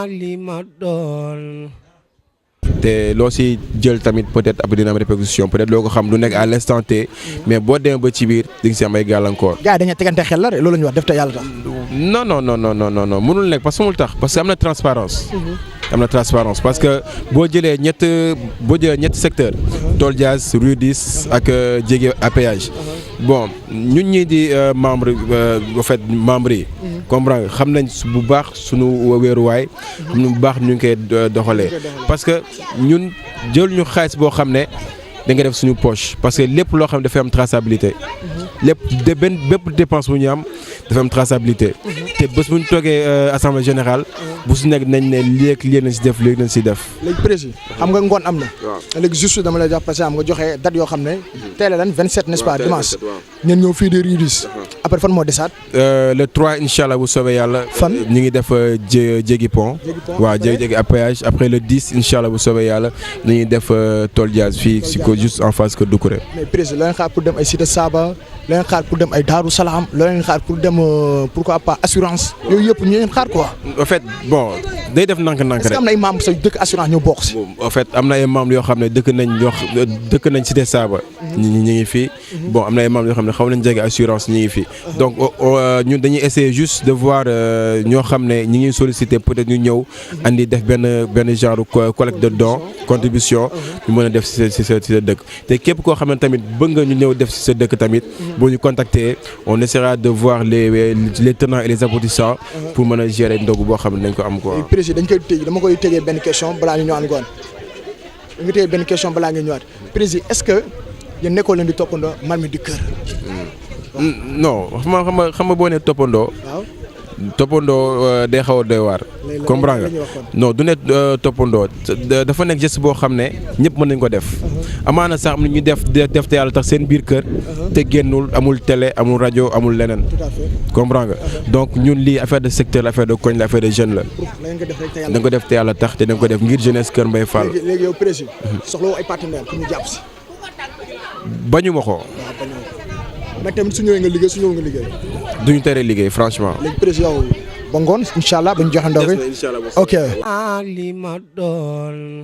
li ma doon. te loo si jël tamit peut-être après dina am répercussion peut-être loo ko xam du nekk à l'instant T mais boo demee ba ci biir di nga si am ay gàllankoor. gars yi dañuy tegante xel la loolu la ñuy wax def te yàlla tax. non non non non non non mënul nekk parce que mënul tax parce que am na transparence am na transparence parce que boo jëlee ñetti secteur Tol Diaz Rue 10 ak Jéggi à péage bon ñun ñii di membre en fait membres yi comprendre xam nañ bu baax suñu wéeruwaay xam nañ bu baax ñu ngi koy doxalee parce que ñun jël ñu xaalis boo xam ne da nga def suñu poche parce que lépp loo xam ne dafay am traçabilité lépp bépp dépense bu ñu am dafa am traçabilité te bés bu ñu toogee assemblée générale bu su nekk nañ ne léegi nañ si def léegi nañ si def. léegi président xam nga ngoon am na. léegi juste dama lay jox parce que am nga joxe date yoo xam ne tey la lan 27 n'est-ce pas dimanche. ngeen ñëw fii de Rue 10 après fan moo desaat. le 3 incha allah bu soobee yàlla. fan ñu ngi def Jéggi pont. waaw Jéggi à péage après le 10 incha allah bu soobee yàlla ñu ngi def Tol Diaz fii si ko juste en face que Doucouré. mais président loo leen xaar pour dem ay Cité Saba loo leen xaar pour dem ay Darou Salaam loo leen xaar pour dem pourquoi pas assurance yooyu yëpp ñu leen xaar quoi. en fait bon day def ndànk-ndànk rek. est-ce que am na ay membres sa dëkk assurance ñoo bokk si. en fait am na ay membres yoo xam ne dëkk nañ Cité Saba. ñu ngi fii bon am na ay membres yoo xam ne xaw nañ jege assurance ñu ngi fii donc ñun dañuy essayer juste de voir ñoo xam ne ñi ngi solliciter peut-être ñu ñëw andi def benn genre collecte de dons contribution ñu mën a def si sa dëkk te képp koo xam ne tamit bëgg nga ñu ñëw def si sa dëkk tamit boo ñu contacter on essaiera de voir les tenants et les aboutissants pour mën a gérer ndogu boo xam ne dañ ko am quoi. président dañ koy tëj dama koy tëjee benn question balaa ñu ñëwaat ngoon da nga tëjee benn question balaa nga ñëwaat président est-ce que yéen nekkoo leen di toppandoo Marmite du Cœur. non xam nga boo nee toppandoo. waaw. toppandoo day xaw a doy waar. comprendre nga non du ne toppandoo dafa nekk geste boo xam ne ñëpp mën nañ ko def. amaana sax am na ñu def te yàlla tax seen biir kër. te génnul amul télé amul rajo amul leneen. tout à fait. comprendre nga donc ñun lii affaire de secteur la affaire de koñ la affaire de jeune la. da nga ko def te yàlla tax te da nga ko def ngir jeunesse Kër Mbaye Fall. léegi yow président. soxla woo ay partenaires pour ñu jàpp si. bañu ma ko. waaw bañu ma ko mais tamit su ñëwee nga liggéey su ñëwee nga liggéey. duñu tere liggéey franchement. léegi président yow ba ngoon incha allah ba ñu joxe ndox mi. ok. li ma doon.